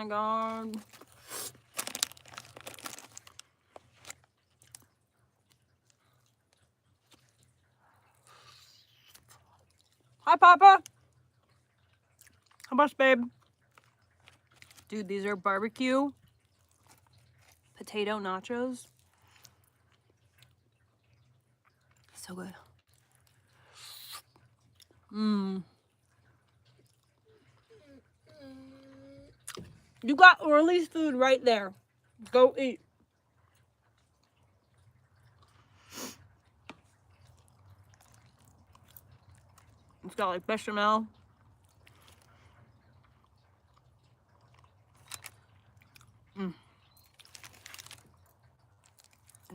my god. Hi, Papa. How much, babe? Dude, these are barbecue potato nachos. So good. Mmm. You got Orly's food right there. Go eat. It's got like bechamel. And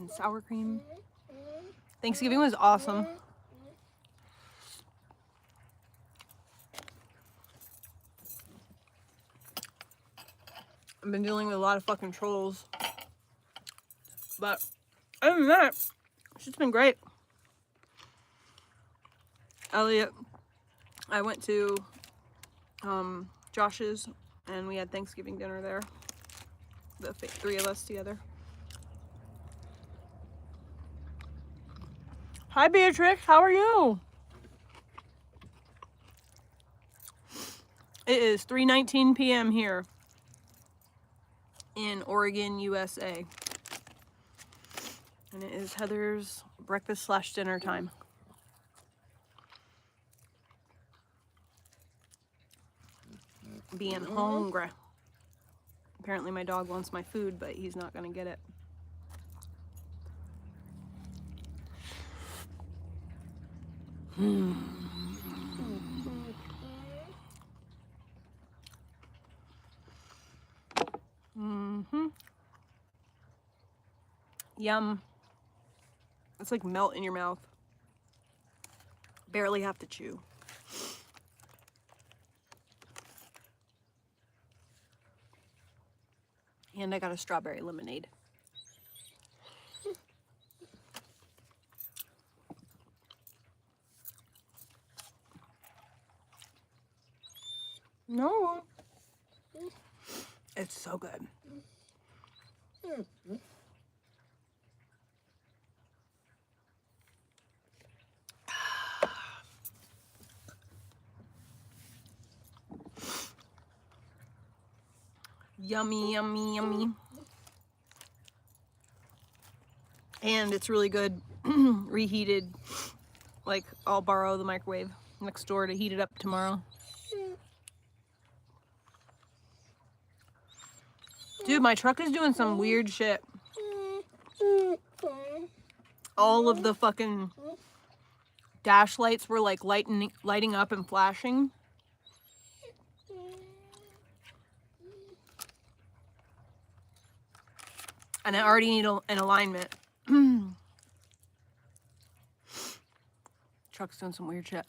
sour cream. Thanksgiving was awesome. I've been dealing with a lot of fucking trolls. But other than that, it's just been great. Elliot, I went to Josh's and we had Thanksgiving dinner there. The three of us together. Hi Beatrix, how are you? It is 3:19 p.m. here in Oregon, USA. And it is Heather's breakfast/dinner time. Being hungry. Apparently my dog wants my food, but he's not gonna get it. Yum. It's like melt in your mouth. Barely have to chew. And I got a strawberry lemonade. No. It's so good. Yummy, yummy, yummy. And it's really good reheated. Like, I'll borrow the microwave next door to heat it up tomorrow. Dude, my truck is doing some weird shit. All of the fucking dash lights were like lighting up and flashing. And I already need an alignment. Truck's doing some weird shit.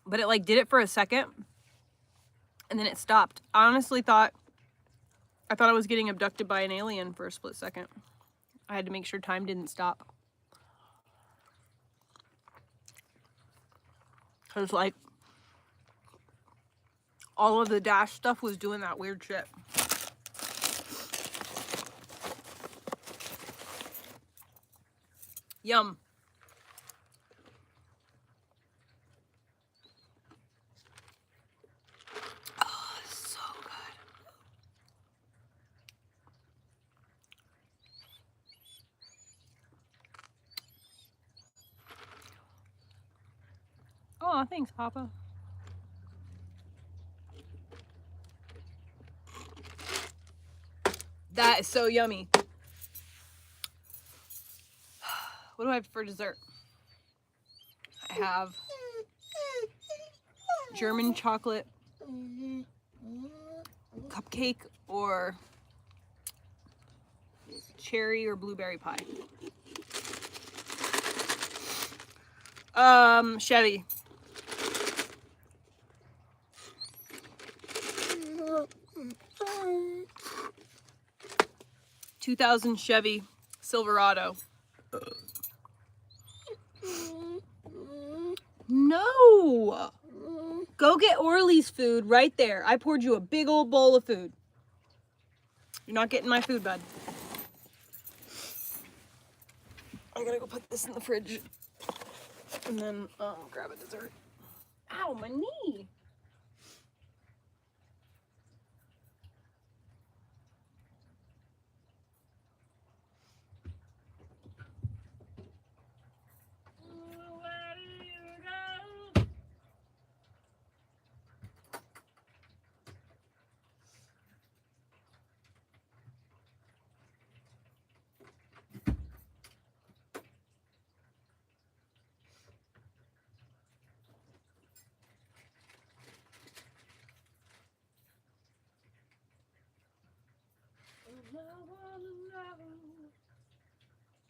But it like did it for a second and then it stopped. I honestly thought I was getting abducted by an alien for a split second. I had to make sure time didn't stop. Cause like all of the dash stuff was doing that weird shit. Yum. Oh, it's so good. Oh, thanks, Papa. That is so yummy. What do I have for dessert? I have German chocolate cupcake or cherry or blueberry pie. Chevy. ...2000 Chevy Silverado. No! Go get Orly's food right there. I poured you a big old bowl of food. You're not getting my food, bud. I gotta go put this in the fridge. And then grab a dessert. Ow, my knee.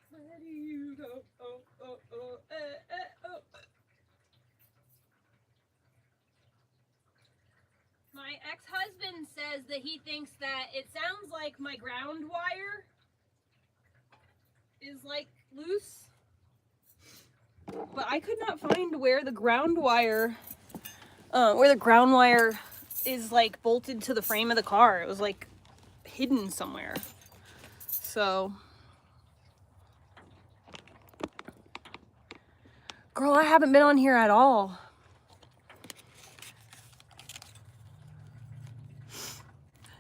Where do you go? Oh, oh, oh, oh. My ex-husband says that he thinks that it sounds like my ground wire is like loose, but I could not find where the ground wire is like bolted to the frame of the car. It was like hidden somewhere. So, girl, I haven't been on here at all.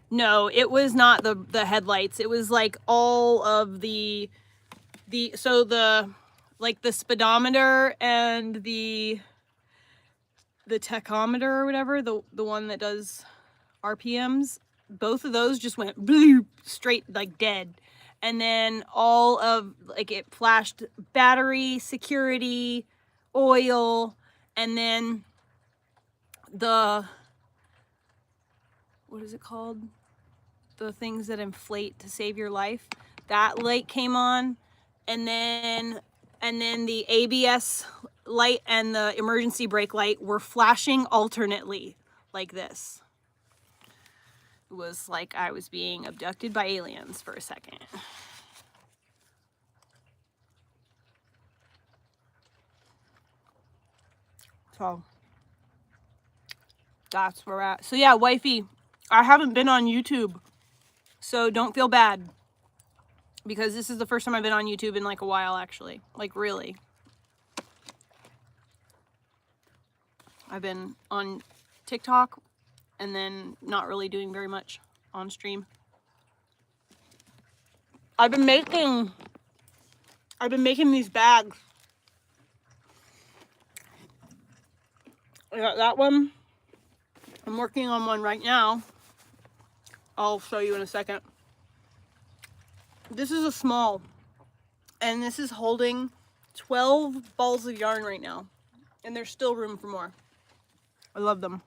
No, it was not the headlights. It was like all of the speedometer and the tachometer or whatever, the one that does RPMs, both of those just went bloop, straight, like dead. And then all of, like, it flashed battery, security, oil, and then the, what is it called? The things that inflate to save your life. That light came on, and then the ABS light and the emergency brake light were flashing alternately like this. It was like I was being abducted by aliens for a second. So that's where we're at. So yeah, wifey, I haven't been on YouTube, so don't feel bad, because this is the first time I've been on YouTube in like a while, actually. Like, really. I've been on TikTok and then not really doing very much on stream. I've been making these bags. I got that one. I'm working on one right now. I'll show you in a second. This is a small, and this is holding 12 balls of yarn right now, and there's still room for more. I love them.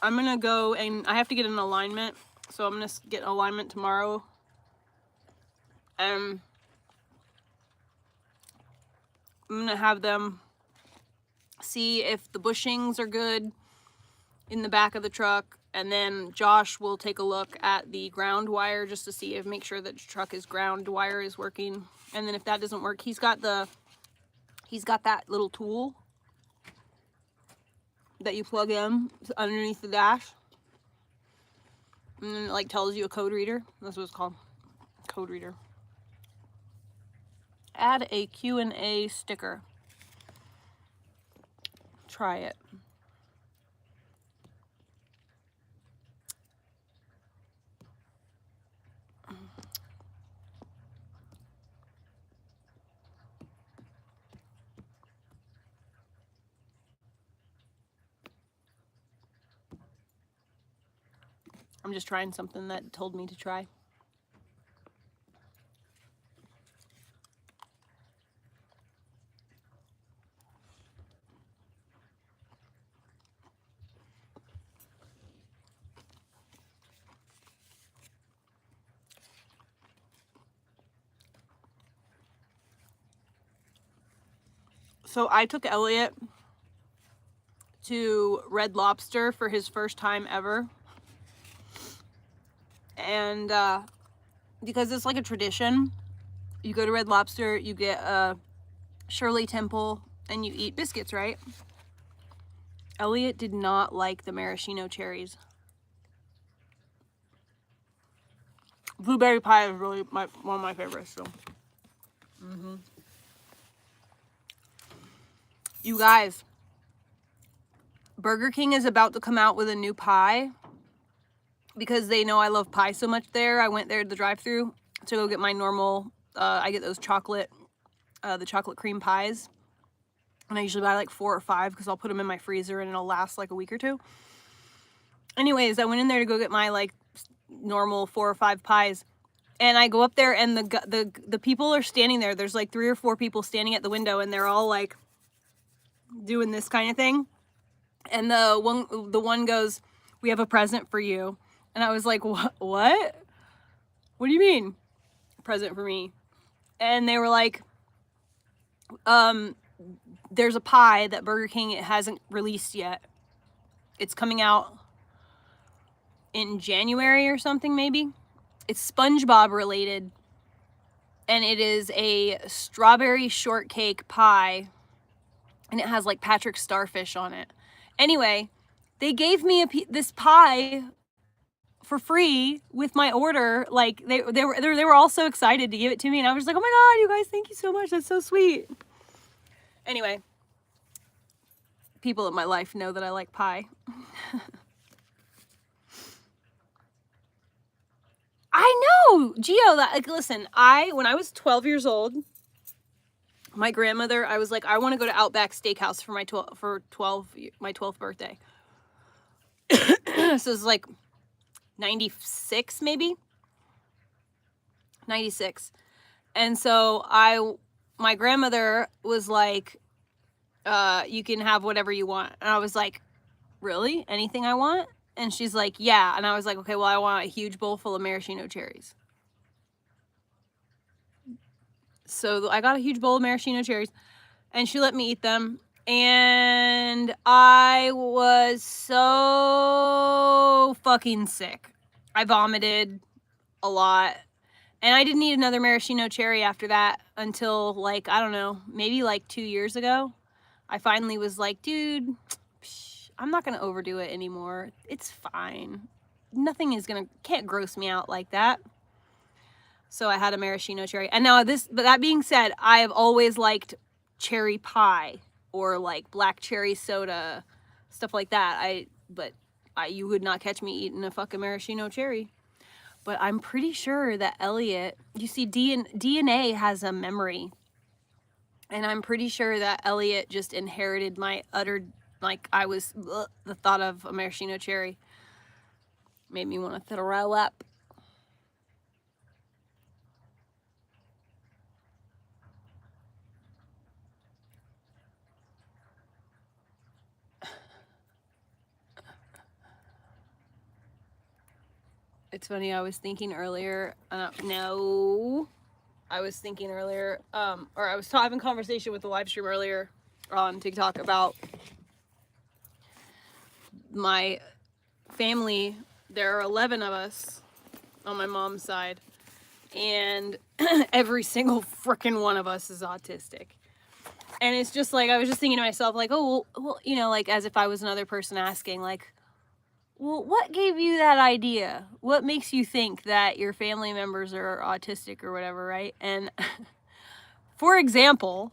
I'm gonna go, and I have to get an alignment, so I'm gonna get an alignment tomorrow. I'm gonna have them see if the bushings are good in the back of the truck, and then Josh will take a look at the ground wire just to see if, make sure that the truck ground wire is working. And then if that doesn't work, he's got that little tool that you plug in underneath the dash, and then it like tells you a code reader. That's what it's called, code reader. Add a Q&A sticker. Try it. I'm just trying something that told me to try. So I took Elliot to Red Lobster for his first time ever. And because it's like a tradition, You go to Red Lobster, you get a Shirley Temple, and you eat biscuits, right? Elliot did not like the maraschino cherries. Blueberry pie is really one of my favorites, so. You guys, Burger King is about to come out with a new pie because they know I love pie so much there. I went there to the drive-thru to go get my normal, I get those chocolate, the chocolate cream pies. And I usually buy like 4 or 5 because I'll put them in my freezer and it'll last like a week or 2. Anyways, I went in there to go get my like normal 4 or 5 pies. And I go up there and the people are standing there. There's like 3 or 4 people standing at the window and they're all like doing this kind of thing. And the one goes, "We have a present for you." And I was like, What? What do you mean? Present for me? And they were like, there's a pie that Burger King hasn't released yet. It's coming out in January or something, maybe. It's SpongeBob related. And it is a strawberry shortcake pie. And it has like Patrick Starfish on it. Anyway, they gave me this pie for free with my order. Like they were all so excited to give it to me, and I was like, "Oh my god, you guys, thank you so much. That's so sweet." Anyway, people in my life know that I like pie. I know, Gio. Like, listen, when I was 12 years old, my grandmother, I was like, I want to go to Outback Steakhouse for my 12th birthday. So it's like 96 maybe, 96. And so my grandmother was like, you can have whatever you want. And I was like, really? Anything I want? And she's like, yeah. And I was like, okay, well, I want a huge bowl full of maraschino cherries. So I got a huge bowl of maraschino cherries and she let me eat them. And I was so fucking sick. I vomited a lot. And I didn't eat another maraschino cherry after that until, like, I don't know, maybe like 2 years ago. I finally was like, dude, I'm not going to overdo it anymore. It's fine. Nothing can't gross me out like that. So I had a maraschino cherry. And now but that being said, I have always liked cherry pie or like black cherry soda, stuff like that. You would not catch me eating a fucking maraschino cherry. But I'm pretty sure that Elliot, you see, DNA has a memory. And I'm pretty sure that Elliot just inherited my utter, like, the thought of a maraschino cherry made me want to throw up. It's funny, I was thinking earlier, or I was having a conversation with the live stream earlier on TikTok about my family. There are 11 of us on my mom's side, and every single freaking one of us is autistic. And it's just like, I was just thinking to myself, like, oh, well, you know, like, as if I was another person asking, like, well, what gave you that idea? What makes you think that your family members are autistic or whatever, right? And for example,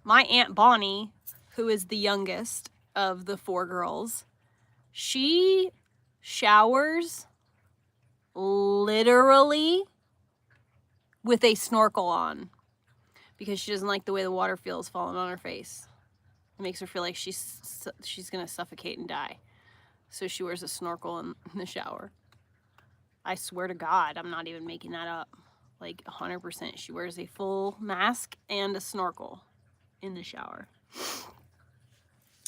my Aunt Bonnie, who is the youngest of the 4 girls, she showers literally with a snorkel on because she doesn't like the way the water feels falling on her face. It makes her feel like she's gonna suffocate and die. So she wears a snorkel in the shower. I swear to God, I'm not even making that up. Like 100%. She wears a full mask and a snorkel in the shower.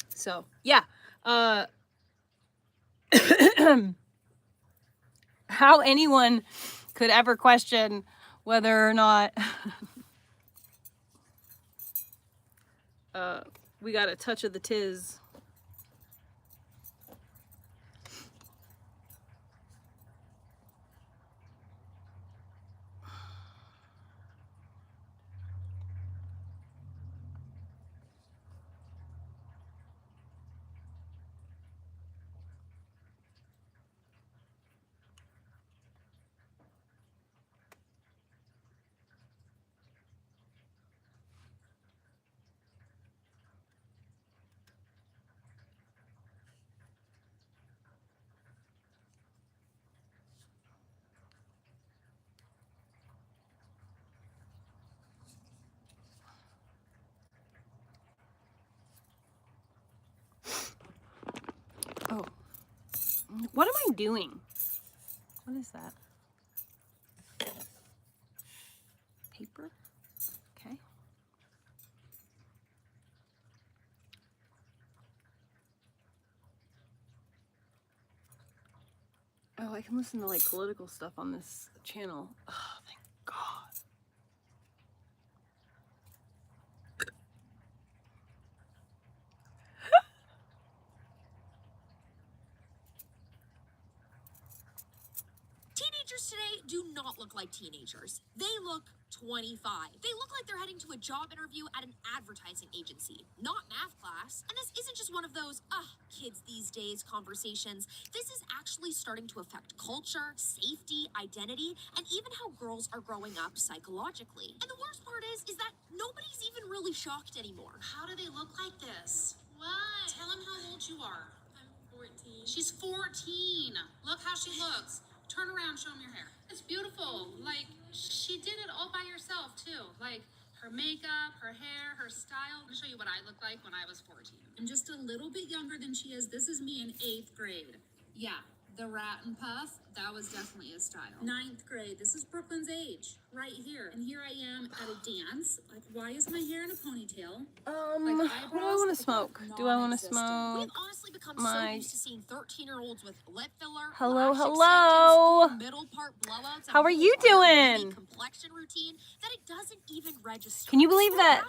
So, yeah. How anyone could ever question whether or not we got a touch of the tiz. What am I doing? What is that? Paper? Okay. Oh, I can listen to like political stuff on this channel. Oh, thank God. Teenagers today do not look like teenagers. They look 25. They look like they're heading to a job interview at an advertising agency, not math class. And this isn't just one of those, kids these days conversations. This is actually starting to affect culture, safety, identity, and even how girls are growing up psychologically. And the worst part is that nobody's even really shocked anymore. How do they look like this? What? Tell them how old you are. I'm 14. She's 14. Look how she looks. Turn around, show them your hair. It's beautiful. Like, she did it all by herself, too. Like, her makeup, her hair, her style. I'll show you what I look like when I was 14. I'm just a little bit younger than she is. This is me in 8th grade. Yeah, the rat and puff, that was definitely a style. 9th grade, this is Brooklyn's age, right here. And here I am at a dance. Like, why is my hair in a ponytail? What do I want to smoke? Do I want to smoke? We've honestly become so used to seeing 13-year-olds with lip filler, Hello, lash hello. extensions, middle part blowouts, and How are you whole other doing? complexion routine that it doesn't even register. Can you believe that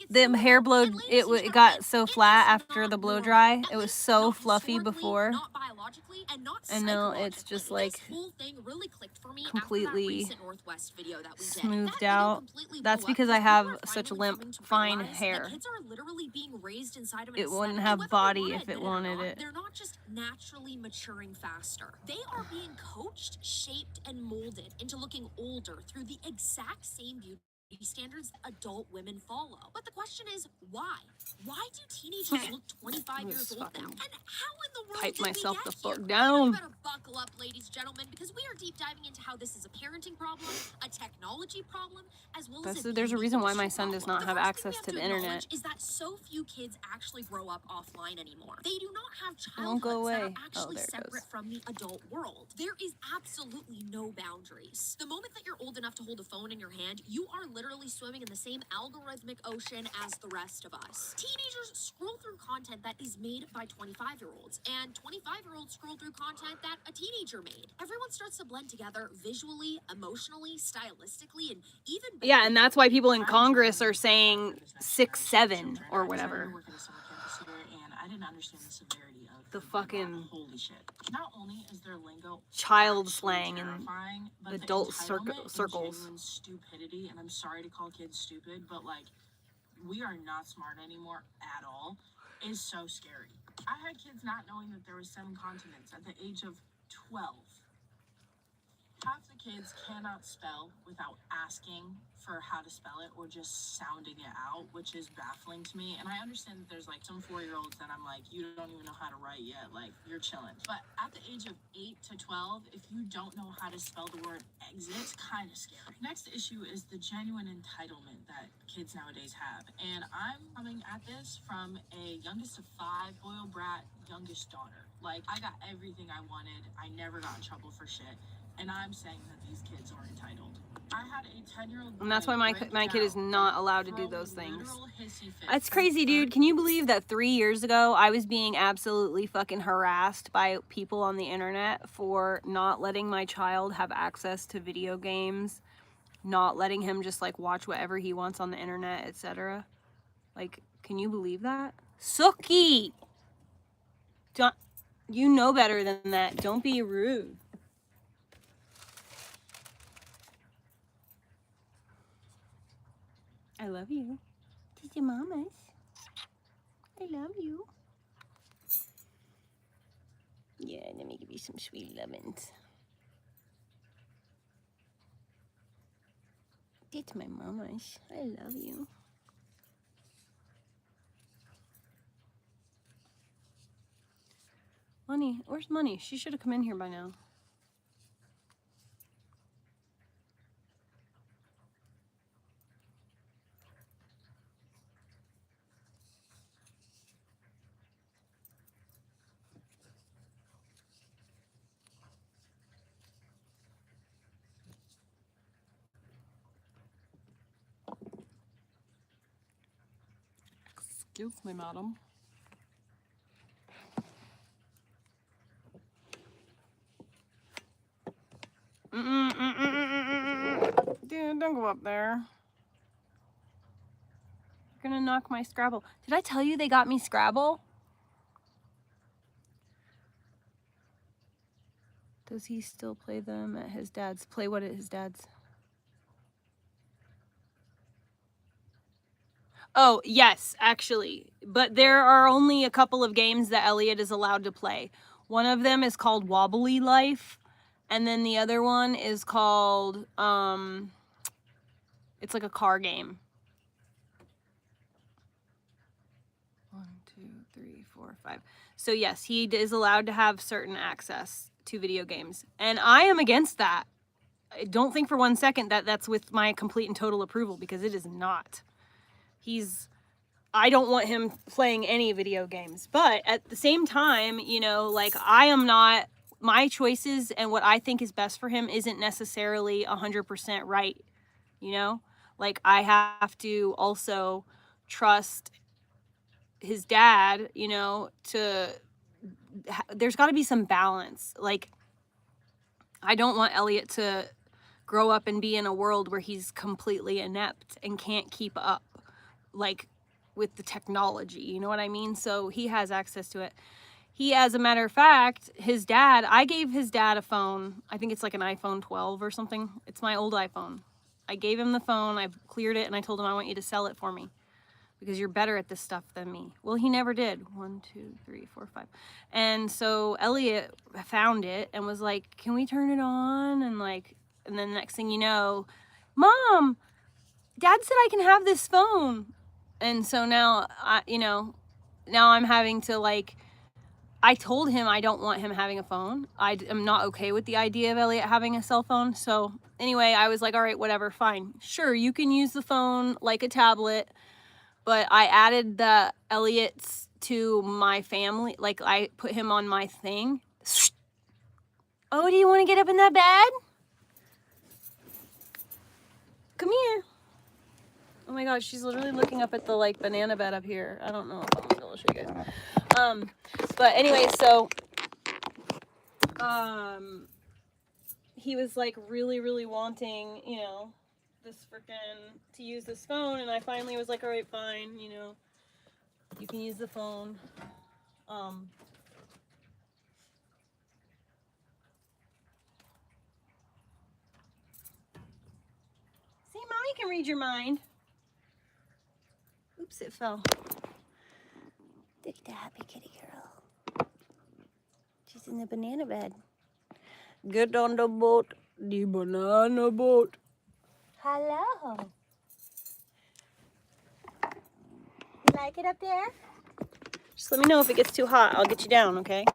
the hair blow, it got so flat after the blow dry? It was so fluffy before. Not biologically, and not And now it's just like this whole thing really clicked for me completely after that recent Northwest video that we did. smoothed That out. video completely That's blew up because I people have are such finally limp, coming to fine realize that hair. kids are literally being raised inside of an It wouldn't aesthetic, have and whether body they if it wanna admit wanted or not, it. they're not just naturally maturing faster. They are being coached, shaped, and molded into looking older through the exact same beauty standards that adult women follow. But the question is, why? Why do teenagers look 25 years old now? And how in the world Pipe did myself we the get here? fuck down. You better buckle up, ladies and gentlemen, because we are deep diving into how this is a parenting problem, a technology problem, as well as There's a reason why my industry son does problem. not have The first access thing to we the have to internet. acknowledge is that so few kids actually grow up offline anymore. They do not have It won't go childhoods that away. are actually there it separate goes. from the adult world. There is absolutely no boundaries. The moment that you're old enough to hold a phone in your hand, you are literally swimming in the same algorithmic ocean as the rest of us. Teenagers scroll through content that is made by 25-year-olds, and 25-year-olds scroll through content that a teenager made. Everyone starts to blend together visually, emotionally, stylistically, and even Yeah, and that's why people in Congress are saying 6'7" or whatever. And I didn't understand the severity of The fucking holy shit. Not only is their lingo child actually slang in terrifying, but the adult entitlement and circles. genuine stupidity, and I'm sorry to call kids stupid, but like, we are not smart anymore at all, is so scary. I had kids not knowing that there were 7 continents at the age of 12. Half the kids cannot spell without asking for how to spell it or just sounding it out, which is baffling to me. And I understand that there's like some 4-year-olds that I'm like, you don't even know how to write yet, like you're chilling. But at the age of 8 to 12, if you don't know how to spell the word exit, it's kind of scary. Next issue is the genuine entitlement that kids nowadays have. And I'm coming at this from a youngest of 5, spoiled brat, youngest daughter. Like, I got everything I wanted. I never got in trouble for shit. And I'm saying that these kids are entitled. I had a 10-year-old boy, And that's why my kid is not allowed to do throw those things. literal hissy fits That's from crazy, dude. third Can you believe that 3 years ago I was being absolutely fucking harassed by people on the internet for not letting my child have access to video games, not letting him just like watch whatever he wants on the internet, etc. Like, can you believe that? Suki! Don't, you know better than that. Don't be rude. I love you. This is mama's. I love you. Yeah, let me give you some sweet lemons. It's my mama's. I love you. Money, where's Money? She should have come in here by now. Excuse me, madam. Dude, don't go up there. You're gonna knock my Scrabble. Did I tell you they got me Scrabble? Does he still play them at his dad's? Play what at his dad's? Oh, yes, actually. But there are only a couple of games that Elliot is allowed to play. One of them is called Wobbly Life, and then the other one is called, it's like a car game. 1, 2, 3, 4, 5. So yes, he is allowed to have certain access to video games. And I am against that. I don't think for one second that that's with my complete and total approval, because it is not. I don't want him playing any video games. But at the same time, you know, like, I am not, my choices and what I think is best for him isn't necessarily 100% right, you know? Like, I have to also trust his dad, you know, there's got to be some balance. Like, I don't want Elliot to grow up and be in a world where he's completely inept and can't keep up, like, with the technology, you know what I mean? So he has access to it. He, as a matter of fact, his dad, I gave his dad a phone. I think it's like an iPhone 12 or something. It's my old iPhone. I gave him the phone, I cleared it, and I told him, I want you to sell it for me, because you're better at this stuff than me. Well, he never did. 1, 2, 3, 4, 5. And so Elliot found it and was like, can we turn it on? And then the next thing you know, Mom, Dad said I can have this phone. And so now, now I'm having to, like, I told him I don't want him having a phone. I am not okay with the idea of Elliot having a cell phone. So anyway, I was like, all right, whatever, fine. Sure, you can use the phone like a tablet. But I added the Elliot's to my family. Like, I put him on my thing. Oh, do you want to get up in that bed? Come here. Oh my God, she's literally looking up at the, like, banana bed up here. I don't know if I'm gonna be able to show you guys. But anyway, so, he was, like, really, really wanting, you know, to use this phone, and I finally was like, all right, fine, you know, you can use the phone. See, Mommy can read your mind. Oops, it fell. Look at the happy kitty girl. She's in the banana bed. Get on the boat, the banana boat. Hello. You like it up there? Just let me know if it gets too hot. I'll get you down, okay?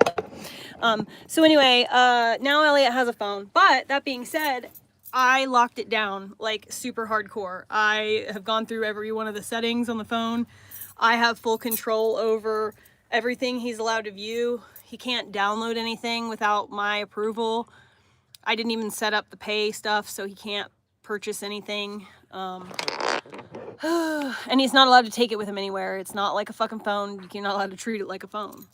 So anyway, now Elliot has a phone. But that being said, I locked it down, like, super hardcore. I have gone through every one of the settings on the phone. I have full control over everything he's allowed to view. He can't download anything without my approval. I didn't even set up the pay stuff, so he can't purchase anything. And he's not allowed to take it with him anywhere. It's not like a fucking phone. You're not allowed to treat it like a phone.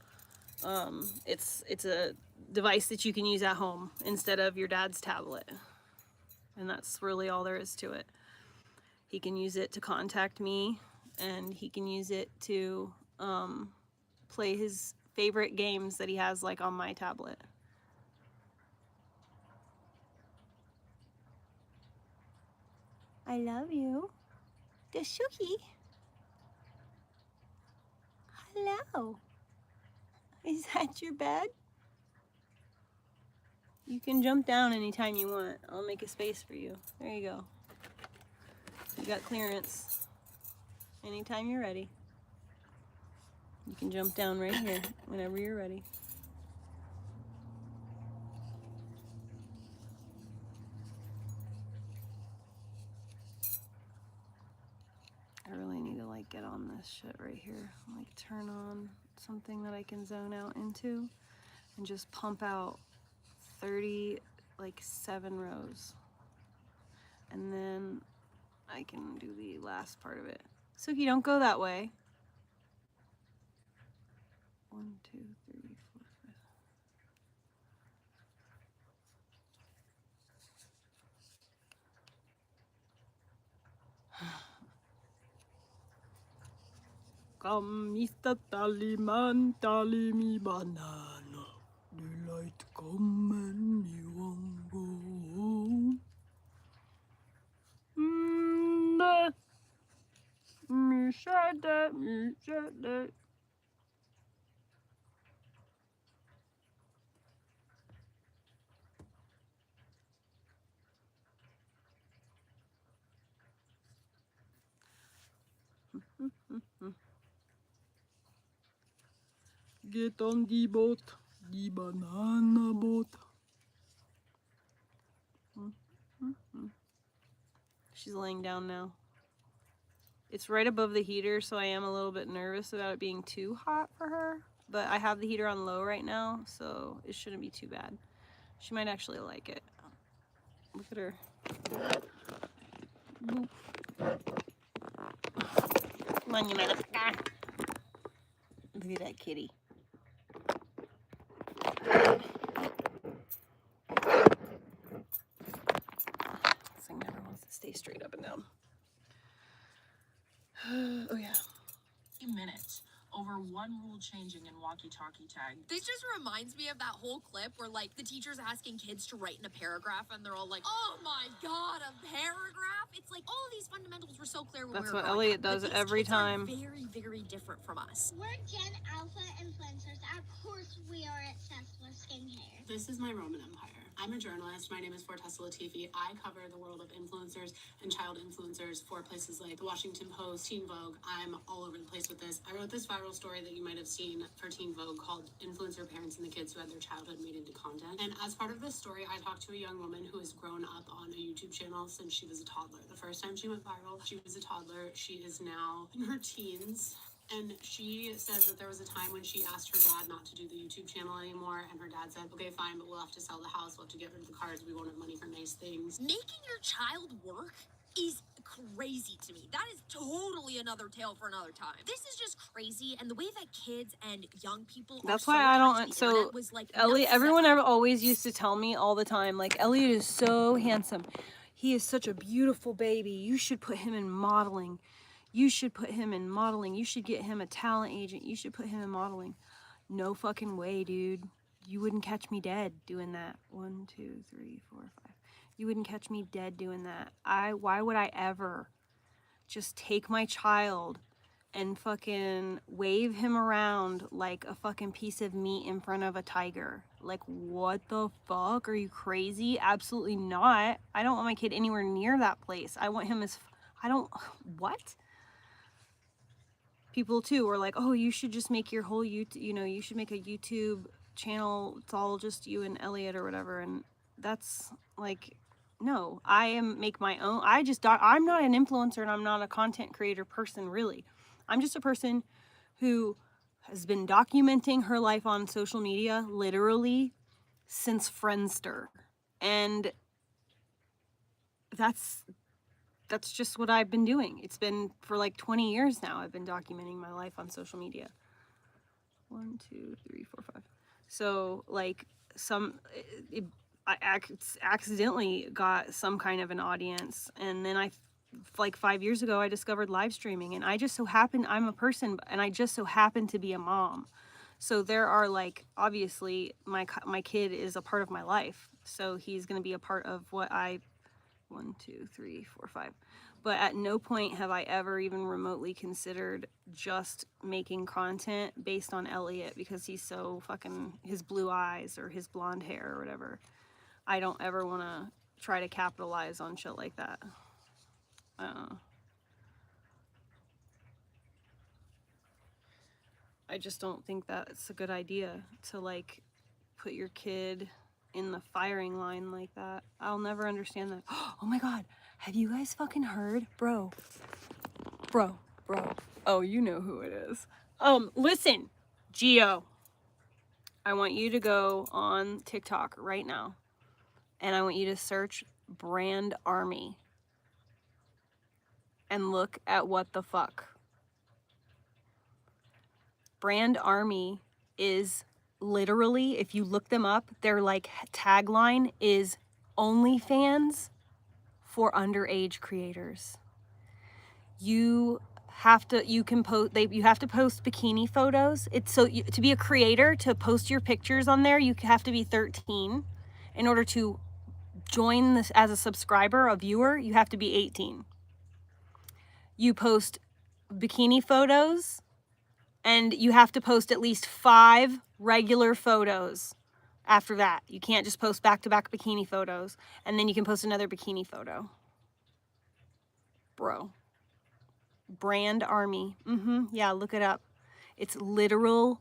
It's a device that you can use at home instead of your dad's tablet. And that's really all there is to it. He can use it to contact me, and he can use it to play his favorite games that he has, like, on my tablet. I love you. The Shuki. Hello. Is that your bed? You can jump down anytime you want. I'll make a space for you. There you go. You got clearance. Anytime you're ready. You can jump down right here whenever you're ready. I really need to, like, get on this shit right here. Like, turn on something that I can zone out into and just pump out 7 rows. And then I can do the last part of it. So if you don't go that way, 1, 2, 3, 4, 5. Come, Mr. Tallyman, tally me banana. Daylight come and me won't go home. Me said that, me said that. Get on the boat, the banana boat. She's laying down now. It's right above the heater, so I am a little bit nervous about it being too hot for her. But I have the heater on low right now, so it shouldn't be too bad. She might actually like it. Look at her. Boop. Come on, you motherfucker. Look at that kitty. This thing never wants to stay straight up and down. Oh yeah. Minutes over one rule changing in walkie-talkie tag. This just reminds me of that whole clip where, like, the teacher's asking kids to write in a paragraph, and they're all like, "Oh my god, a paragraph!" It's like all of these fundamentals were so clear when That's we were what growing Elliot up, but does these every kids are time. very, very different from us. We're Gen Alpha influencers. Of course, we are obsessed with skincare. This is my Roman Empire. I'm a journalist. My name is Fortessa Latifi. I cover the world of influencers and child influencers for places like the Washington Post, Teen Vogue. I'm all over the place with this. I wrote this viral story that you might have seen for Teen Vogue called Influencer Parents and the Kids Who Had Their Childhood Made into Content. And as part of this story, I talked to a young woman who has grown up on a YouTube channel since she was a toddler. The first time she went viral, she was a toddler. She is now in her teens. And she says that there was a time when she asked her dad not to do the YouTube channel anymore, and her dad said, "Okay, fine, but we'll have to sell the house, we'll have to get rid of the cars, we won't have money for nice things." Making your child work is crazy to me. That is totally another tale for another time. This is just crazy, and the way that kids and young people That's are why so I don't. attached to the So internet was like Elliot, nuts. everyone ever always used to tell me all the time, like, Elliot is so handsome. He is such a beautiful baby. You should put him in modeling. You should put him in modeling. You should get him a talent agent. You should put him in modeling. No fucking way, dude. You wouldn't catch me dead doing that. 1, 2, 3, 4, 5. You wouldn't catch me dead doing that. Why would I ever just take my child and fucking wave him around like a fucking piece of meat in front of a tiger? Like, what the fuck? Are you crazy? Absolutely not. I don't want my kid anywhere near that place. I want him as... What? People too were like, "Oh, you should just make your whole YouTube, you should make a YouTube channel. It's all just you and Elliot or whatever." And that's like, no, make my own. I'm not an influencer and I'm not a content creator person, really. I'm just a person who has been documenting her life on social media literally since Friendster. And that's just what I've been doing. It's been for like 20 years now. I've been documenting my life on social media. 1, 2, 3, 4, 5. So like I accidentally got some kind of an audience, and then like 5 years ago I discovered live streaming, and I'm a person, and I just so happen to be a mom. So there are, like, obviously my kid is a part of my life, so he's going to be a part of what 1, 2, 3, 4, 5. But at no point have I ever even remotely considered just making content based on Elliot because he's so fucking, his blue eyes or his blonde hair or whatever. I don't ever want to try to capitalize on shit like that. I just don't think that's a good idea to, like, put your kid in the firing line like that. I'll never understand that. Oh my god, have you guys fucking heard? Bro. Oh, you know who it is. Listen, Gio, I want you to go on TikTok right now, and I want you to search Brand Army and look at what the fuck. Brand Army is literally, if you look them up, their like tagline is OnlyFans for underage creators. You have to post bikini photos. It's so to be a creator, to post your pictures on there, you have to be 13. In order to join this as a subscriber, a viewer, you have to be 18. You post bikini photos, and you have to post at least 5 regular photos. After that, you can't just post back-to-back bikini photos, and then you can post another bikini photo. Bro. Brand Army. Yeah, look it up. It's literal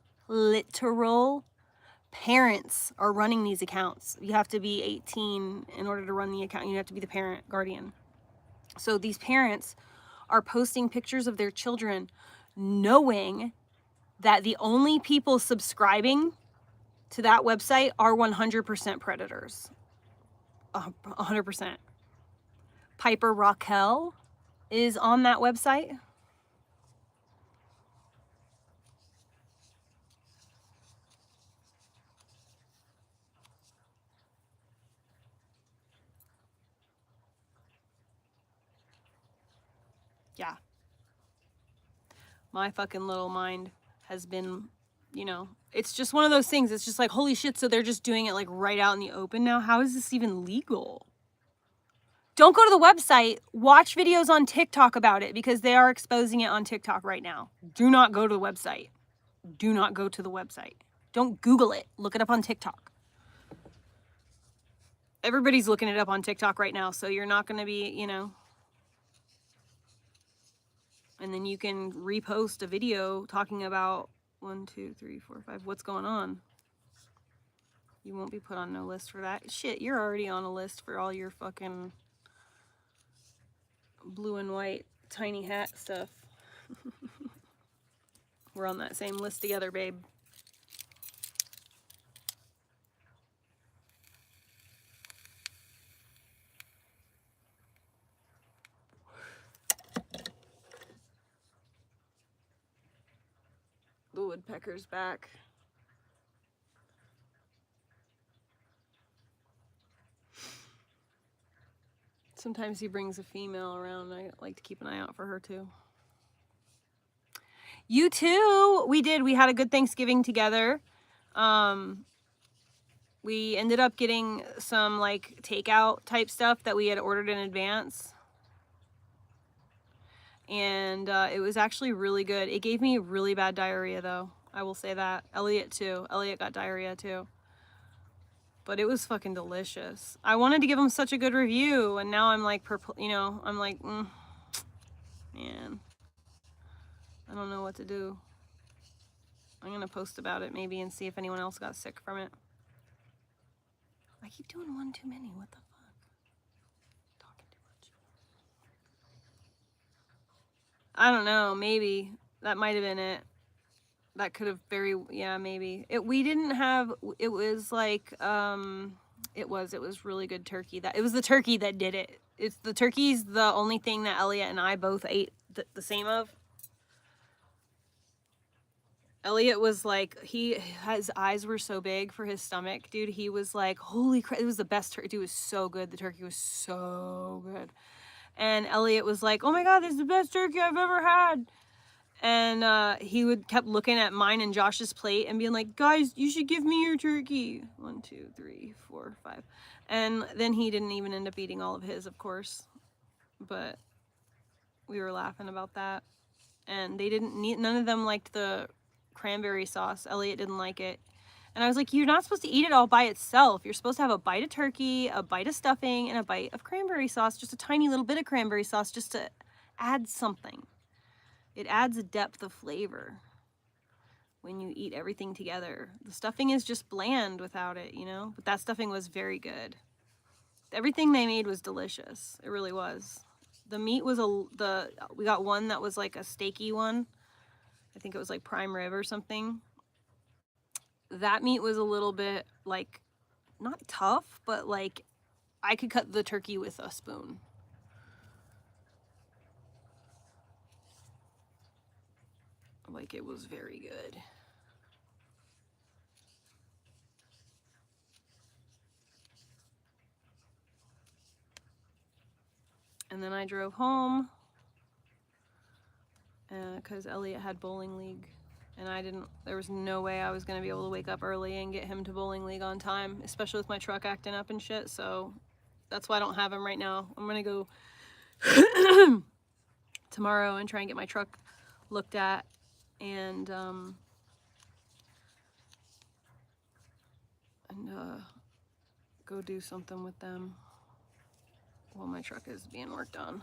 parents are running these accounts. You have to be 18 in order to run the account. You have to be the parent guardian. So these parents are posting pictures of their children knowing that the only people subscribing to that website are 100% predators. 100%. Piper Raquel is on that website. Yeah. My fucking little mind has been, you know, it's just one of those things. It's just like, holy shit, so they're just doing it like right out in the open now? How is this even legal? Don't go to the website. Watch videos on TikTok about it, because they are exposing it on TikTok right now. Do not go to the website. Do not go to the website. Don't Google it. Look it up on TikTok. Everybody's looking it up on TikTok right now, so you're not going to be, you know. And then you can repost a video talking about 1, 2, 3, 4, 5. What's going on? You won't be put on no list for that. Shit, you're already on a list for all your fucking blue and white tiny hat stuff. We're on that same list together, babe. The woodpecker's back. Sometimes he brings a female around. I like to keep an eye out for her too. You too. We did. We had a good Thanksgiving together. We ended up getting some like takeout type stuff that we had ordered in advance. And it was actually really good. It gave me really bad diarrhea though. I will say that. Elliot too. Elliot got diarrhea too. But it was fucking delicious. I wanted to give him such a good review, and now I'm like, I'm like, man, I don't know what to do. I'm gonna post about it maybe and see if anyone else got sick from it. I keep doing one too many. What the fuck? Talking too much. I don't know. Maybe that might have been it. That could have yeah, maybe. We didn't have, it was like, it was really good turkey. It was the turkey that did it. The turkey's the only thing that Elliot and I both ate the same of. Elliot was like, his eyes were so big for his stomach, dude. He was like, holy crap, it was the best turkey. Dude, it was so good. The turkey was so good. And Elliot was like, oh my God, this is the best turkey I've ever had. And he kept looking at mine and Josh's plate and being like, guys, you should give me your turkey. 1, 2, 3, 4, 5. And then he didn't even end up eating all of his, of course. But we were laughing about that. And none of them liked the cranberry sauce. Elliot didn't like it. And I was like, you're not supposed to eat it all by itself. You're supposed to have a bite of turkey, a bite of stuffing, and a bite of cranberry sauce. Just a tiny little bit of cranberry sauce just to add something. It adds a depth of flavor when you eat everything together. The stuffing is just bland without it, you know? But that stuffing was very good. Everything they made was delicious. It really was. The meat was we got one that was like a steaky one. I think it was like prime rib or something. That meat was a little bit like, not tough, but like I could cut the turkey with a spoon. Like, it was very good. And then I drove home because Elliot had bowling league. And there was no way I was going to be able to wake up early and get him to bowling league on time, especially with my truck acting up and shit. So that's why I don't have him right now. I'm going to go tomorrow and try and get my truck looked at and go do something with them while my truck is being worked on.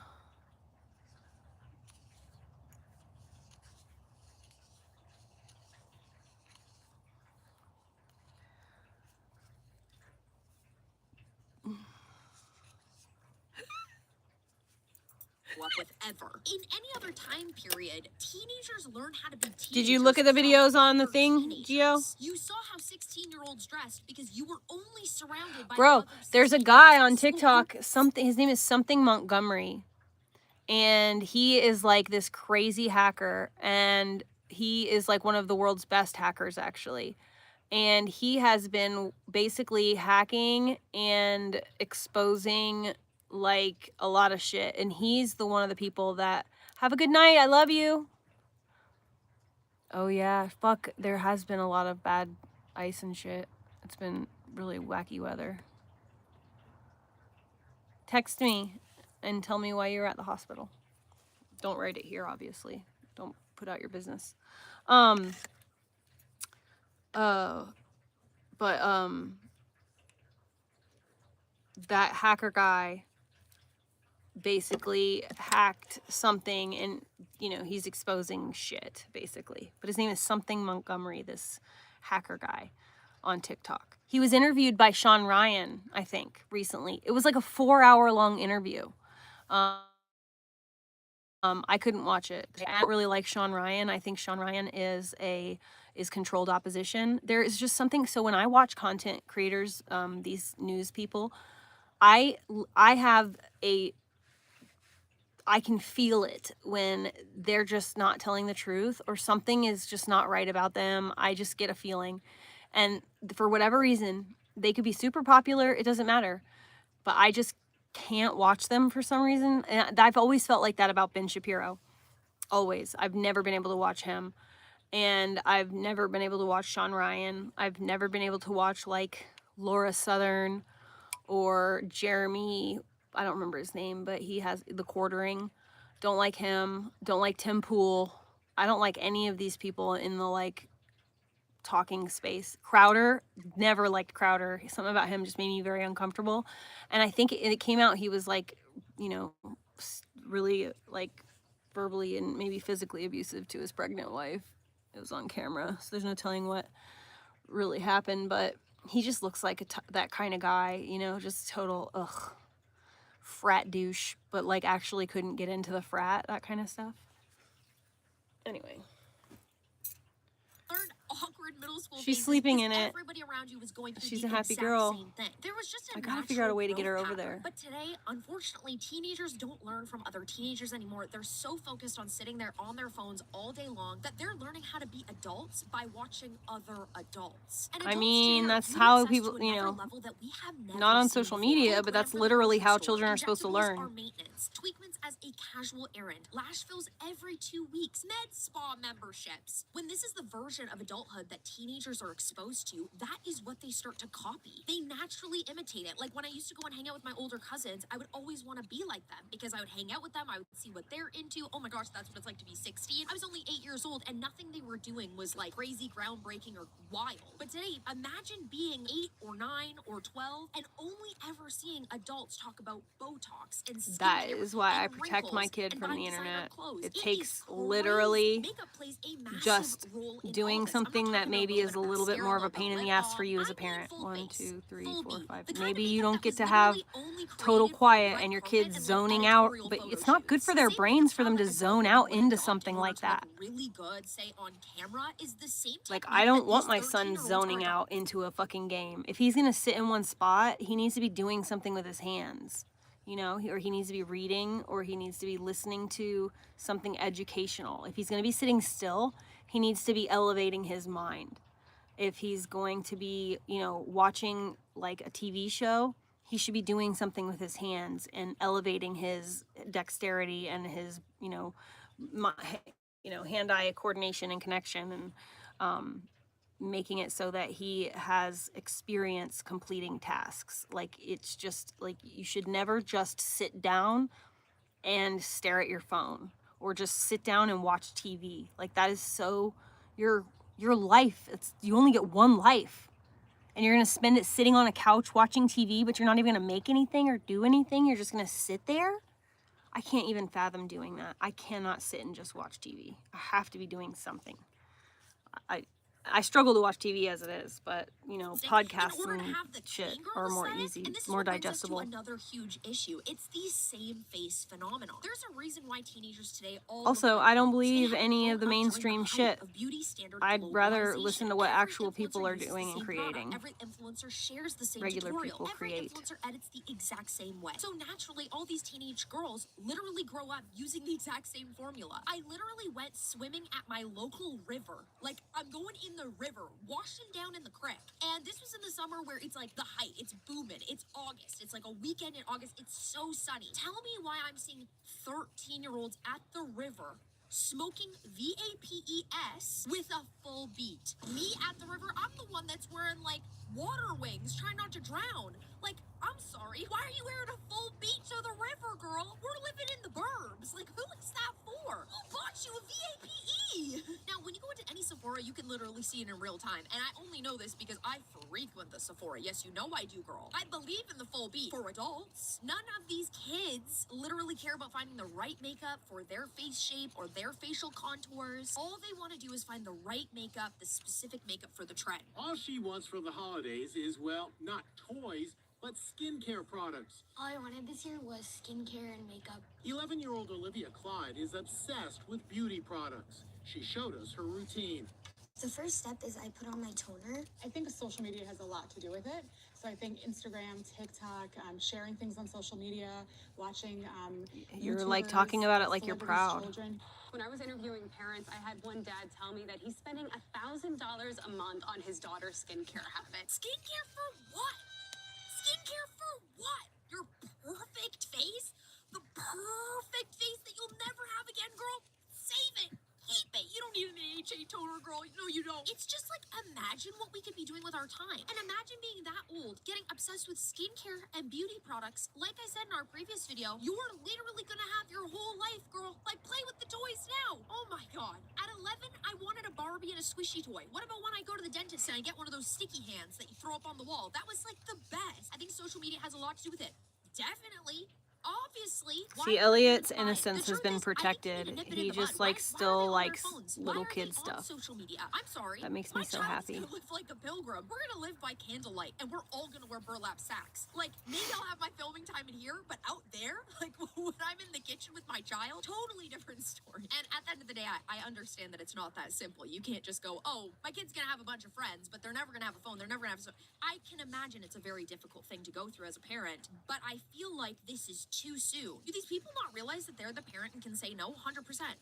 Up with ever. In any other time period, teenagers learn how to be teenagers. Did you look at the videos on the from thing, teenagers. Gio? You saw how 16-year-olds dressed because you were only surrounded by Bro, other there's a 16-year-olds guy at on school. TikTok, his name is something Montgomery, and he is like this crazy hacker, and he is like one of the world's best hackers, actually. And he has been basically hacking and exposing like a lot of shit, and he's the one of the people that have a good night, I love you. Oh yeah, fuck, there has been a lot of bad ice and shit. It's been really wacky weather. Text me and tell me why you're at the hospital. Don't write it here, obviously. Don't put out your business. That hacker guy basically hacked something, and he's exposing shit basically. But his name is something Montgomery, this hacker guy on TikTok. He was interviewed by Sean Ryan, I think, recently. It was like a 4-hour long interview. I couldn't watch it. I don't really like Sean Ryan. I think Sean Ryan is controlled opposition. There is just something. So when I watch content creators, these news people, I can feel it when they're just not telling the truth or something is just not right about them. I just get a feeling. And for whatever reason, they could be super popular. It doesn't matter. But I just can't watch them for some reason. And I've always felt like that about Ben Shapiro. Always. I've never been able to watch him. And I've never been able to watch Sean Ryan. I've never been able to watch like Laura Southern or Jeremy. I don't remember his name, but he has the quartering. Don't like him. Don't like Tim Pool. I don't like any of these people in the like talking space. Crowder, never liked Crowder. Something about him just made me very uncomfortable. And I think it came out he was like, really like verbally and maybe physically abusive to his pregnant wife. It was on camera, so there's no telling what really happened, but he just looks like that kind of guy, just total frat douche, but like actually couldn't get into the frat, that kind of stuff. Anyway. Learned awkward middle school She's phases sleeping because in it. Everybody around you was going through She's the a happy exact girl. same thing. There was just a I gotta figure out a way to get her natural over growth there. pattern. But today, unfortunately, teenagers don't learn from other teenagers anymore. They're so focused on sitting there on their phones all day long that they're learning how to be adults by watching other adults. And I adults mean, today are that's viewed how access people, to another level that we have never not on seen social before. media, but that's literally how children are supposed to learn. Are maintenance, tweakments as a casual errand, lash fills every 2 weeks, med spa memberships. When this is the version of adulthood that teenagers are exposed to, that is what they start to copy. They naturally imitate it. Like when I used to go and hang out with my older cousins, I would always want to be like them because I would hang out with them, I would see what they're into. Oh my gosh, that's what it's like to be 16. I was only 8 years old and nothing they were doing was like crazy, groundbreaking, or wild. But today, imagine being 8 or 9 or 12 and only ever seeing adults talk about Botox and skincare. That is why I and protect my wrinkles kid and from buying the designer internet. clothes. It is takes crazy. literally Makeup plays a massive just role in all doing this. I'm not something that talking maybe about is a little bit mascara, more of a lip pain in the balm. ass for you as I a mean parent. full 1, face, 2, 3, full 4, beat. 5. The kind Maybe of you makeup don't that get was to have literally only total created for quiet red and your carpet kids and, like, zoning out, editorial but photo it's not good shoots. for their Seeing brains for them to adults zone that out would into adopt something in order like to look that. really good, say on camera, is the same Like, technique I don't that want these my son 13-year-olds zoning are out into a fucking game. If he's gonna sit in one spot, he needs to be doing something with his hands, or he needs to be reading, or he needs to be listening to something educational. If he's gonna be sitting still, he needs to be elevating his mind. If he's going to be, watching like a TV show, he should be doing something with his hands and elevating his dexterity and his, hand-eye coordination and connection, and making it so that he has experience completing tasks. Like, it's just like, you should never just sit down and stare at your phone or just sit down and watch TV. Like, that is so, your life, you only get one life, and you're gonna spend it sitting on a couch watching TV, but you're not even gonna make anything or do anything. You're just gonna sit there. I can't even fathom doing that. I cannot sit and just watch TV. I have to be doing something. I struggle to watch TV as it is, but podcasts and shit are more easy, more digestible. Another huge issue. It's the same face phenomenon. There's a reason why teenagers today Also, I don't believe any of the mainstream shit. I'd rather listen to what actual people are doing and creating. Every influencer shares the same Regular tutorial. people create. Every influencer edits the exact same way. So naturally, all these teenage girls literally grow up using the exact same formula. I literally went swimming at my local river. Like, I'm going in the river, washing down in the creek. And this was in the summer where it's like the height, it's booming, it's August, it's like a weekend in August, it's so sunny. Tell me why I'm seeing 13-year-olds at the river smoking VAPES with a full beat. Me at the river, I'm the one that's wearing like water wings, trying not to drown. Like, I'm sorry, why are you wearing a full beat to the river, girl? We're living in the burbs. Like, who is that for? Who bought you a VAPE? Now, when you go into any Sephora, you can literally see it in real time. And I only know this because I frequent the Sephora. Yes, you know I do, girl. I believe in the full beat for adults. None of these kids literally care about finding the right makeup for their face shape or their facial contours. All they want to do is find the right makeup, the specific makeup for the trend. All she wants for the holidays is, well, not toys, but skincare products. All I wanted this year was skincare and makeup. 11-year-old Olivia Clyde is obsessed with beauty products. She showed us her routine. The first step is I put on my toner. I think social media has a lot to do with it. So I think Instagram, TikTok, sharing things on social media, watching You're like YouTubers, talking about it like you're celebrities' proud. children. When I was interviewing parents, I had one dad tell me that he's spending $1,000 a month on his daughter's skincare habits. Skincare for what? Skincare for what? Your perfect face? The perfect face that you'll never have again, girl? Save it. Keep it. You don't need an AHA toner, girl. No, you don't. It's just like, imagine what we could be doing with our time. And imagine being that old, getting obsessed with skincare and beauty products. Like I said in our previous video, you're literally gonna have your whole life, girl. Like, play with the toys now. Oh my God. At 11, I wanted a Barbie and a squishy toy. What about when I go to the dentist and I get one of those sticky hands that you throw up on the wall? That was like the best. I think social media has a lot to do with it. Definitely. Obviously. See, Elliot's innocence has been protected. He just like still likes little kid stuff. Social media. I'm sorry. That makes me so happy. Gonna live like a pilgrim. We're gonna live by candlelight, and we're all gonna wear burlap sacks. Like, maybe I'll have my filming time in here, but out there, like when I'm in the kitchen with my child, totally different story. And at the end of the day, I understand that it's not that simple. You can't just go, oh, my kid's gonna have a bunch of friends, but they're never gonna have a phone. They're never gonna have I can imagine it's a very difficult thing to go through as a parent, but I feel like this is too soon. Do these people not realize that they're the parent and can say no? 100%. 100%.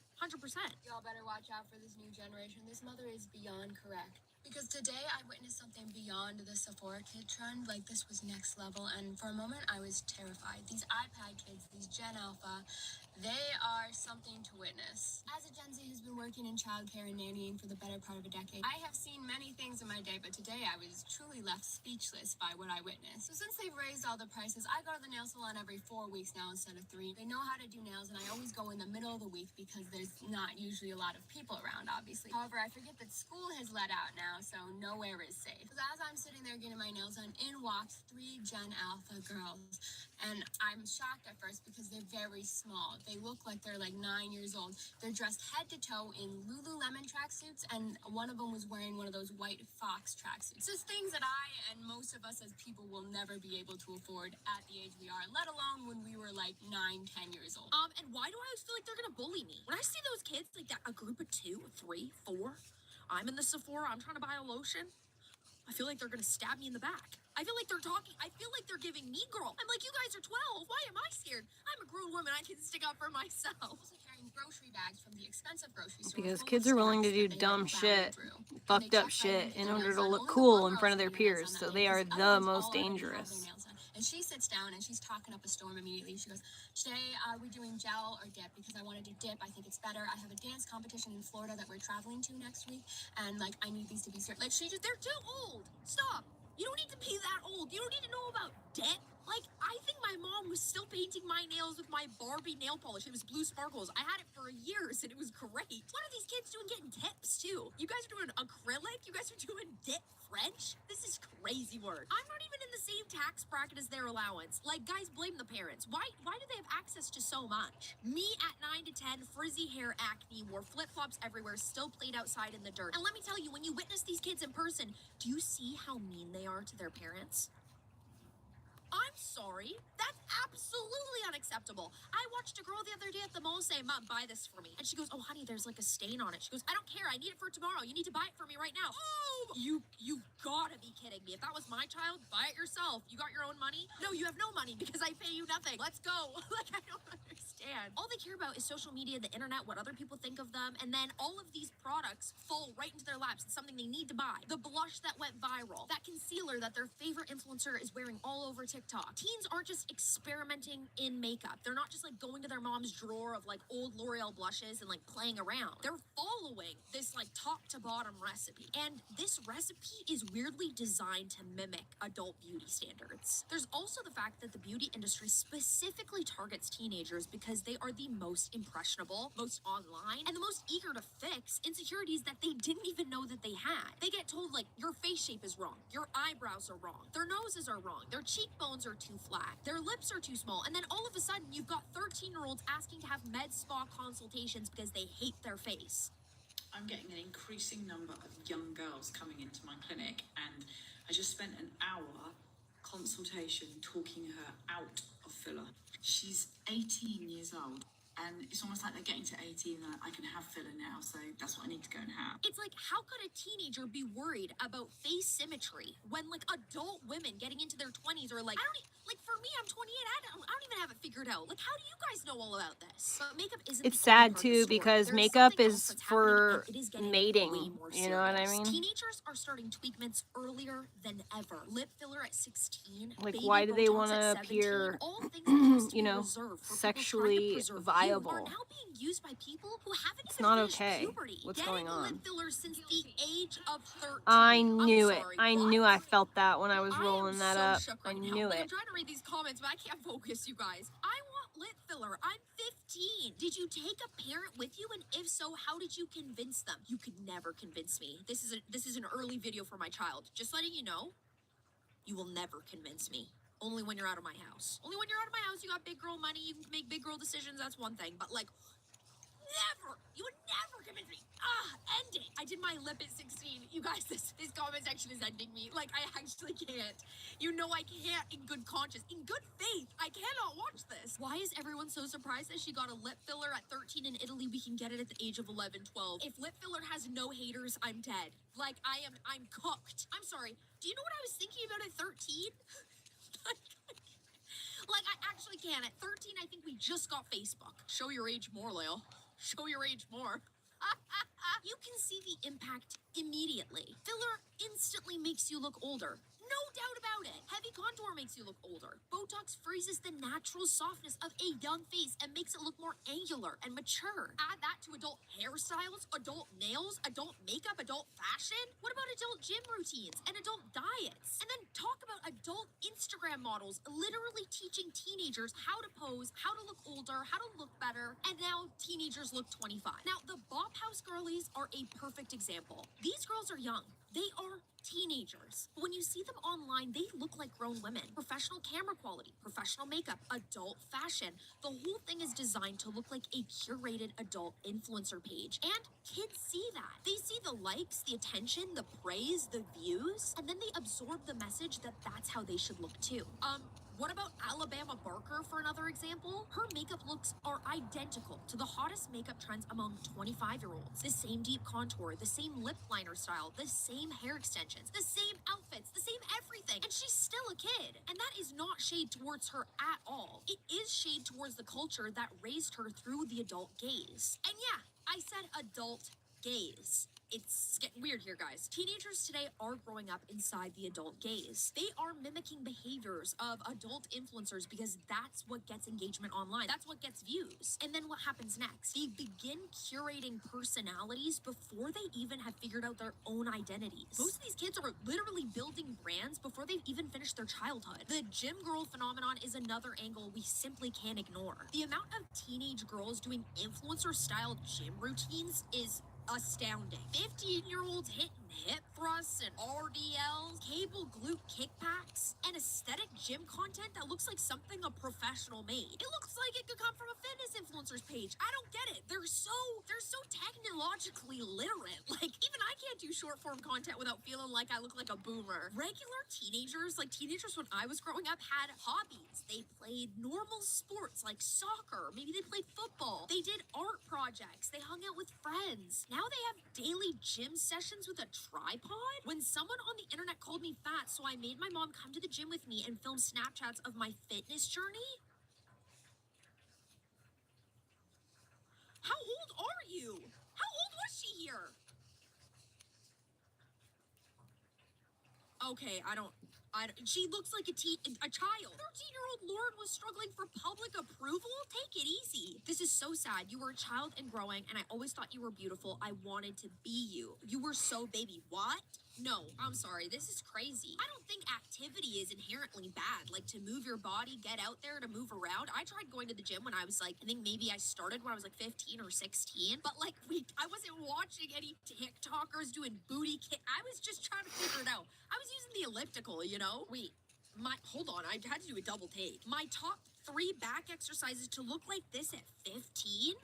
Y'all better watch out for this new generation. This mother is beyond correct. Because today I witnessed something beyond the Sephora kid trend. Like, this was next level, and for a moment I was terrified. These iPad kids, these Gen Alpha, they are something to witness. As a Gen Z who's been working in childcare and nannying for the better part of a decade, I have seen many things in my day, but today I was truly left speechless by what I witnessed. So since they've raised all the prices, I go to the nail salon every 4 weeks now instead of 3. They know how to do nails, and I always go in the middle of the week because there's not usually a lot of people around, obviously. However, I forget that school has let out now, so nowhere is safe. Because as I'm sitting there getting my nails done, in walks 3 Gen Alpha girls. And I'm shocked at first because they're very small. They look like they're like 9 years old. They're dressed head to toe in Lululemon tracksuits, and one of them was wearing one of those white Fox tracksuits. Just things that I and most of us as people will never be able to afford at the age we are, let alone when we were like 9, 10 years old. And why do I always feel like they're gonna bully me? When I see those kids, like that, a group of 2, 3, 4, I'm in the Sephora, I'm trying to buy a lotion, I feel like they're gonna stab me in the back. I feel like they're talking, I feel like they're giving me girl. I'm like, you guys are 12, why am I scared? I'm a grown woman, I can stick up for myself. Also carrying grocery bags from the expensive grocery store. Because kids are willing to do dumb shit, fucked up shit, in order to look cool in front of their peers, so they are the most dangerous. And she sits down and she's talking up a storm immediately. She goes, today, are we doing gel or dip? Because I want to do dip. I think it's better. I have a dance competition in Florida that we're traveling to next week. And like, I need these to be served. Like, they're too old. Stop. You don't need to be that old. You don't need to know about dip. Like, I think my mom was still painting my nails with my Barbie nail polish. It was blue sparkles. I had it for years, and it was great. What are these kids doing getting tips, too? You guys are doing acrylic? You guys are doing dip French? This is crazy work. I'm not even in the same tax bracket as their allowance. Like, guys, blame the parents. Why do they have access to so much? Me at 9 to 10, frizzy hair, acne, wore flip-flops everywhere, still played outside in the dirt. And let me tell you, when you witness these kids in person, do you see how mean they are to their parents? I'm sorry. That's absolutely unacceptable. I watched a girl the other day at the mall say, Mom, buy this for me. And she goes, oh, honey, there's like a stain on it. She goes, I don't care. I need it for tomorrow. You need to buy it for me right now. Oh, you gotta be kidding me. If that was my child, buy it yourself. You got your own money? No, you have no money because I pay you nothing. Let's go. Like, I don't understand. All they care about is social media, the internet, what other people think of them. And then all of these products fall right into their laps. It's something they need to buy. The blush that went viral. That concealer that their favorite influencer is wearing all over TikTok. Teens aren't just experimenting in makeup. They're not just like going to their mom's drawer of like old L'Oreal blushes and like playing around. They're following this like top to bottom recipe. And this recipe is weirdly designed to mimic adult beauty standards. There's also the fact that the beauty industry specifically targets teenagers because they are the most impressionable, most online, and the most eager to fix insecurities that they didn't even know that they had. They get told like, your face shape is wrong, your eyebrows are wrong, their noses are wrong, their cheekbones are too flat, their lips are too small, and then all of a sudden you've got 13-year-olds asking to have med spa consultations because they hate their face. I'm getting an increasing number of young girls coming into my clinic, and I just spent an hour consultation talking her out of filler. She's 18 years old. And it's almost like they're getting to 18 and I can have filler now, so that's what I need to go and have. It's like, how could a teenager be worried about face symmetry when like adult women getting into their 20s are like, for me, I'm 28, I don't even have it figured out. Like, how do you guys know all about this? But makeup isn't It's the only sad part of the too story. because There's makeup something is else that's for happening, and it is getting mating. way more You know what I serious. mean? Teenagers are starting tweakments earlier than ever. Lip filler at 16. Like, baby why do they Botox want to at 17, appear, all things that used to you be know, reserved for people trying to sexually preserve youth viable? are now being used by people who haven't It's even not finished okay. puberty. What's Getting going on? lip filler since the age of 13. I I'm knew it. sorry, I what? knew I felt that when I was I rolling am that so up. shook I right now. knew Like, it. I'm trying to read these comments, but I can't focus, you guys. I want lip filler. I'm 15. Did you take a parent with you? And if so, how did you convince them? You could never convince me. This is an early video for my child. Just letting you know, you will never convince me. Only when you're out of my house. Only when you're out of my house, you got big girl money, you can make big girl decisions, that's one thing. But like, never! You would never convince me! End it! I did my lip at 16. You guys, this comment section is ending me. Like, I actually can't. You know I can't in good conscience. In good faith, I cannot watch this. Why is everyone so surprised that she got a lip filler at 13 in Italy? We can get it at the age of 11, 12. If lip filler has no haters, I'm dead. Like, I'm cooked. I'm sorry. Do you know what I was thinking about at 13? Like, I actually can. At 13, I think we just got Facebook. Show your age more, Leo. Show your age more. You can see the impact immediately. Filler instantly makes you look older. No doubt about it. Heavy contour makes you look older. Botox freezes the natural softness of a young face and makes it look more angular and mature. Add that to adult hairstyles, adult nails, adult makeup, adult fashion. What about adult gym routines and adult diets? And then talk about adult Instagram models literally teaching teenagers how to pose, how to look older, how to look better, and now teenagers look 25. Now, the Bop House girlies are a perfect example. These girls are young. They are teenagers. When you see them online, they look like grown women. Professional camera quality, professional makeup, adult fashion. The whole thing is designed to look like a curated adult influencer page. And kids see that. They see the likes, the attention, the praise, the views, and then they absorb the message that that's how they should look too. What about Alabama Barker for another example? Her makeup looks are identical to the hottest makeup trends among 25-year-olds. The same deep contour, the same lip liner style, the same hair extensions, the same outfits, the same everything. And she's still a kid. And that is not shade towards her at all. It is shade towards the culture that raised her through the adult gaze. And yeah, I said adult gaze. It's getting weird here, guys. Teenagers today are growing up inside the adult gaze. They are mimicking behaviors of adult influencers because that's what gets engagement online. That's what gets views. And then what happens next? They begin curating personalities before they even have figured out their own identities. Most of these kids are literally building brands before they've even finished their childhood. The gym girl phenomenon is another angle we simply can't ignore. The amount of teenage girls doing influencer-style gym routines is astounding. 15-year-olds hitting hip thrusts and RDLs, cable glute kickbacks, and aesthetic gym content that looks like something a professional made. It looks like it could come from a fitness influencer's page. I don't get it. They're so technologically literate. Like, even I can't do short form content without feeling like I look like a boomer. Regular teenagers, like teenagers when I was growing up, had hobbies. They played normal sports like soccer. Maybe they played football. They did art projects. They hung out with friends. Now they have daily gym sessions with a tripod? When someone on the internet called me fat, so I made my mom come to the gym with me and film Snapchats of my fitness journey? How old are you? How old was she here? Okay, she looks like a child. 13-year-old Lauren was struggling for public approval? Take it easy. This is so sad. You were a child and growing, and I always thought you were beautiful. I wanted to be you. You were so baby. What? No, I'm sorry. This is crazy. I don't think activity is inherently bad. Like, to move your body, get out there, to move around. I tried going to the gym when I was like, I think maybe I started when I was like 15 or 16. But like, I wasn't watching any TikTokers doing booty kick. I was just trying to figure it out. I was using the elliptical, you know? Wait, hold on. I had to do a double take. My top 3 back exercises to look like this at 15?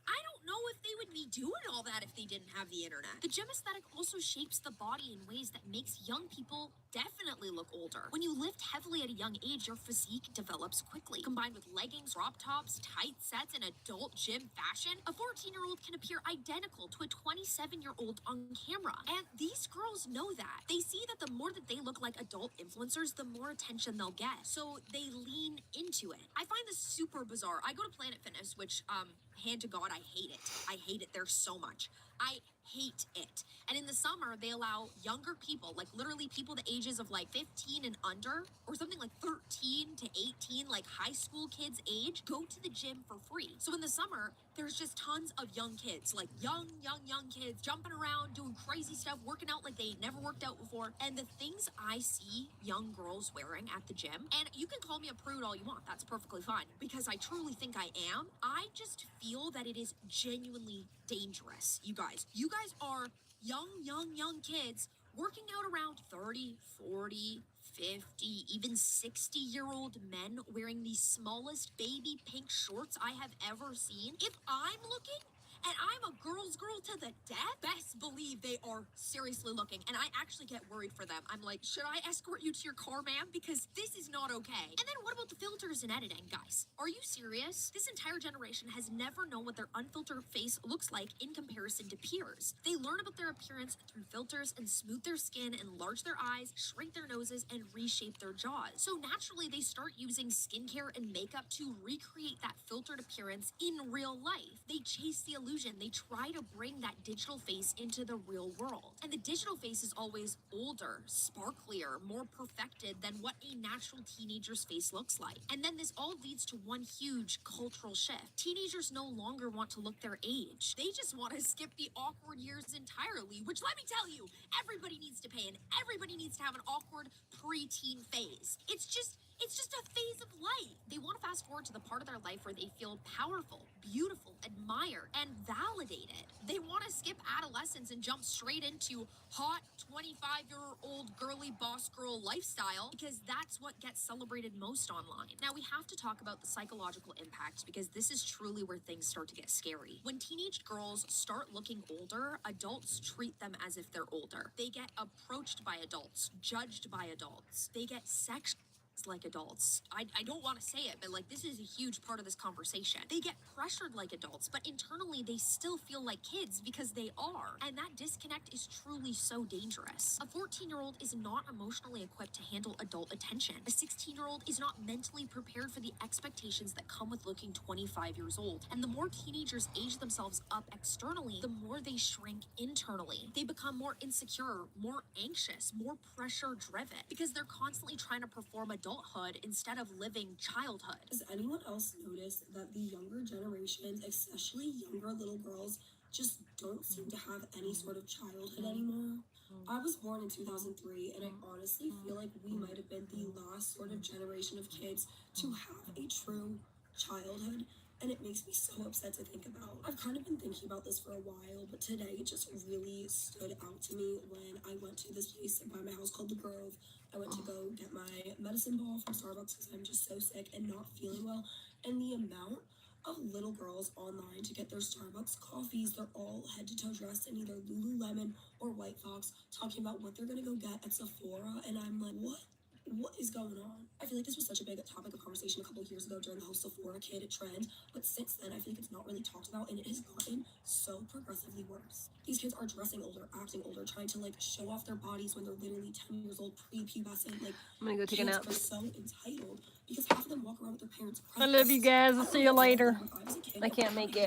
I don't know if they would be doing all that if they didn't have the internet. The gym aesthetic also shapes the body in ways that makes young people definitely look older. When you lift heavily at a young age, your physique develops quickly. Combined with leggings, crop tops, tight sets, and adult gym fashion, a 14-year-old can appear identical to a 27-year-old on camera. And these girls know that. They see that the more that they look like adult influencers, the more attention they'll get. So they lean into it. I find this super bizarre. I go to Planet Fitness, which, hand to God, I hate it. I hate it there so much. I hate it. And in the summer, they allow younger people, like literally people the ages of like 15 and under, or something like 13 to 18, like high school kids age, go to the gym for free. So in the summer, there's just tons of young kids, like young kids jumping around, doing crazy stuff, working out like they never worked out before. And the things I see young girls wearing at the gym, and you can call me a prude all you want, that's perfectly fine, because I truly think I am. I just feel that it is genuinely dangerous, you guys. You guys are young kids working out around 30, 40, 50, even 60-year-old men wearing the smallest baby pink shorts I have ever seen. If I'm looking and I'm a girl's girl to the death, best believe they are seriously looking. And I actually get worried for them. I'm like, should I escort you to your car, ma'am? Because this is not okay. And then what about the filters and editing, guys? Are you serious? This entire generation has never known what their unfiltered face looks like in comparison to peers. They learn about their appearance through filters and smooth their skin, enlarge their eyes, shrink their noses, and reshape their jaws. So naturally, they start using skincare and makeup to recreate that filtered appearance in real life. They chase the illusion. They try to bring that digital face into the real world. And the digital face is always older, sparklier, more perfected than what a natural teenager's face looks like. And then this all leads to one huge cultural shift. Teenagers no longer want to look their age. They just want to skip the awkward years entirely, which, let me tell you, everybody needs to pay, and everybody needs to have an awkward preteen phase. It's just a phase of life. They want to fast forward to the part of their life where they feel powerful, beautiful, admired, and validated. They want to skip adolescence and jump straight into hot 25-year-old girly boss girl lifestyle because that's what gets celebrated most online. Now, we have to talk about the psychological impacts because this is truly where things start to get scary. When teenage girls start looking older, adults treat them as if they're older. They get approached by adults, judged by adults. They get like adults. I don't want to say it, but like this is a huge part of this conversation. They get pressured like adults, but internally they still feel like kids because they are. And that disconnect is truly so dangerous. A 14-year-old is not emotionally equipped to handle adult attention. A 16-year-old is not mentally prepared for the expectations that come with looking 25 years old. And the more teenagers age themselves up externally, the more they shrink internally. They become more insecure, more anxious, more pressure driven because they're constantly trying to perform adulthood instead of living childhood. Does anyone else notice that the younger generations, especially younger little girls, just don't seem to have any sort of childhood anymore? I was born in 2003, and I honestly feel like we might have been the last sort of generation of kids to have a true childhood, and it makes me so upset to think about. I've kind of been thinking about this for a while, but today it just really stood out to me when I went to this place by my house called The Grove. I went to go get my medicine ball from Starbucks because I'm just so sick and not feeling well, and the amount of little girls online to get their Starbucks coffees, they're all head to toe dressed in either Lululemon or White Fox, talking about what they're gonna go get at Sephora, and I'm like, what is going on? I feel like this was such a big topic of conversation a couple of years ago during the whole Sephora kid trend, but since then I feel like it's not really talked about, and it has gotten so progressively worse. These kids are dressing older, acting older, trying to like show off their bodies when they're literally 10 years old, pre-pubescent. Like, I'm gonna go take a nap. kids are so entitled because half of them walk around with their parents. I love you guys. I'll see you later. I can't make it.